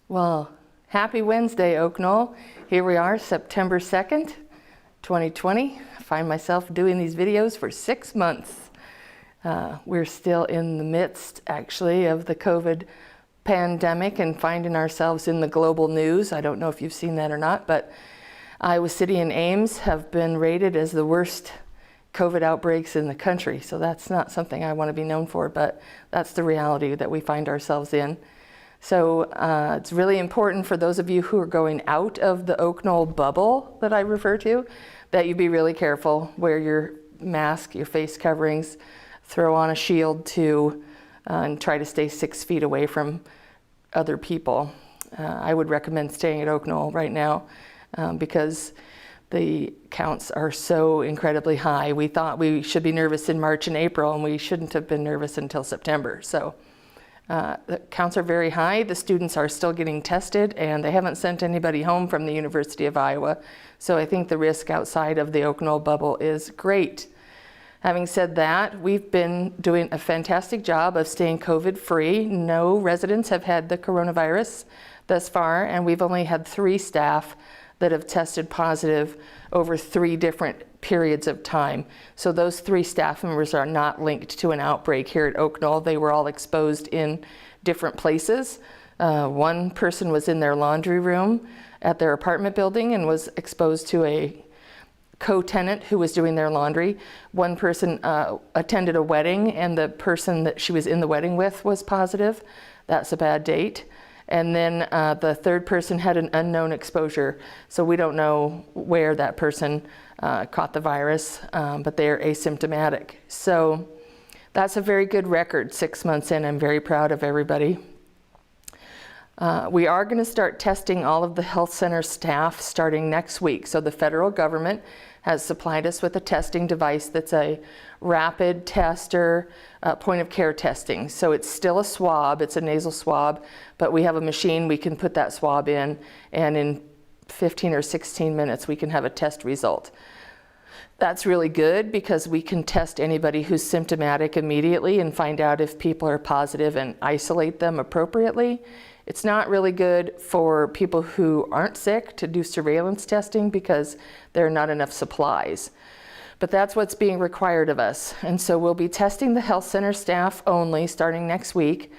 Well, happy Wednesday, Oaknoll. Here we are, September 2nd, 2020. I find myself doing these videos for 6 months. We're still in the midst, actually, of the COVID pandemic and finding ourselves in the global news. I don't know if you've seen that or not, but Iowa City and Ames have been rated as the worst COVID outbreaks in the country. So that's not something I want to be known for, but that's the reality that we find ourselves in. So it's really important for those of you who are going out of the Oaknoll bubble that I refer to, that you be really careful, wear your mask, your face coverings, throw on a shield too, and try to stay 6 feet away from other people. I would recommend staying at Oaknoll right now because the counts are so incredibly high. We thought we should be nervous in March and April, and we shouldn't have been nervous until September. So the counts are very high. The students are still getting tested, and they haven't sent anybody home from the University of Iowa. So I think the risk outside of the Oaknoll bubble is great. Having said that, we've been doing a fantastic job of staying COVID-free. No residents have had the coronavirus thus far, and we've only had 3 staff that have tested positive over 3 different periods of time. So those 3 staff members are not linked to an outbreak here at Oaknoll. They were all exposed in different places. One person was in their laundry room at their apartment building and was exposed to a co-tenant who was doing their laundry. One person attended a wedding, and the person that she was in the wedding with was positive. That's a bad date. And then the 3rd person had an unknown exposure. So we don't know where that person caught the virus, but they're asymptomatic. So that's a very good record 6 months in. I'm very proud of everybody. We are going to start testing all of the health center staff starting next week. So the federal government has supplied us with a testing device that's a rapid tester, point of care testing. So it's still a swab, it's a nasal swab, but we have a machine we can put that swab in, and in 15 or 16 minutes we can have a test result. That's really good because we can test anybody who's symptomatic immediately and find out if people are positive and isolate them appropriately. It's not really good for people who aren't sick to do surveillance testing because there are not enough supplies. But that's what's being required of us. And so we'll be testing the health center staff only starting next week.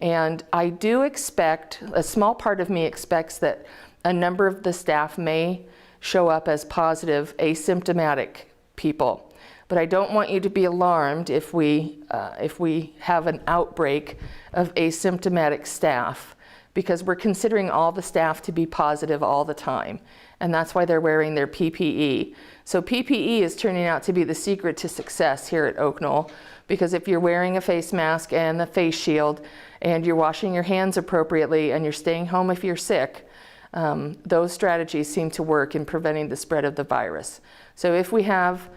And I do expect, a small part of me expects that a number of the staff may show up as positive asymptomatic people. But I don't want you to be alarmed if we have an outbreak of asymptomatic staff, because we're considering all the staff to be positive all the time. And that's why they're wearing their PPE. So PPE is turning out to be the secret to success here at Oaknoll, because if you're wearing a face mask and the face shield, and you're washing your hands appropriately, and you're staying home if you're sick, those strategies seem to work in preventing the spread of the virus. So if we have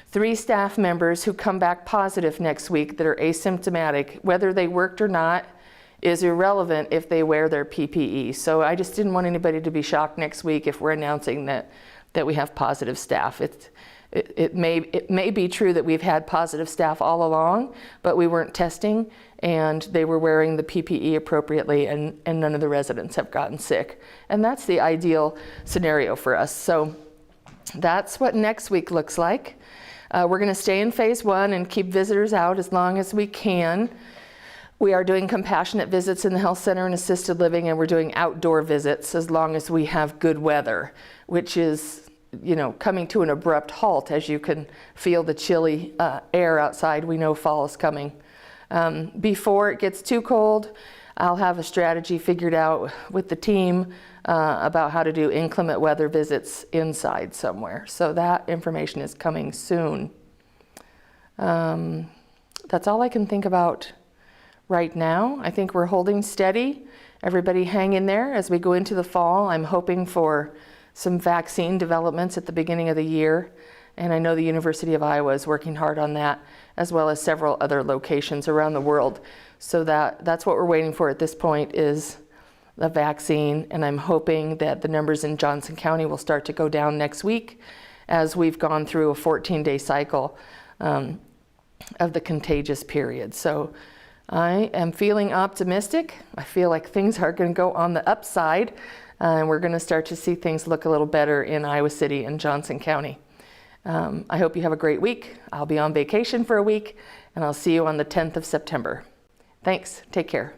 3 staff members who come back positive next week that are asymptomatic, whether they worked or not is irrelevant if they wear their PPE. So I just didn't want anybody to be shocked next week if we're announcing that we have positive staff. It may be true that we've had positive staff all along, but we weren't testing and they were wearing the PPE appropriately, and none of the residents have gotten sick. And that's the ideal scenario for us. So that's what next week looks like. We're going to stay in phase 1 and keep visitors out as long as we can. We are doing compassionate visits in the health center and assisted living, and we're doing outdoor visits as long as we have good weather, which is, you know, coming to an abrupt halt as you can feel the chilly air outside. We know fall is coming. Before it gets too cold, I'll have a strategy figured out with the team about how to do inclement weather visits inside somewhere. So that information is coming soon. That's all I can think about right now. I think we're holding steady. Everybody hang in there as we go into the fall. I'm hoping for some vaccine developments at the beginning of the year. And I know the University of Iowa is working hard on that, as well as several other locations around the world. So that's what we're waiting for at this point, is the vaccine. And I'm hoping that the numbers in Johnson County will start to go down next week as we've gone through a 14-day cycle of the contagious period. So I am feeling optimistic. I feel like things are going to go on the upside, and we're going to start to see things look a little better in Iowa City and Johnson County. I hope you have a great week. I'll be on vacation for a week, and I'll see you on the 10th of September. Thanks. Take care.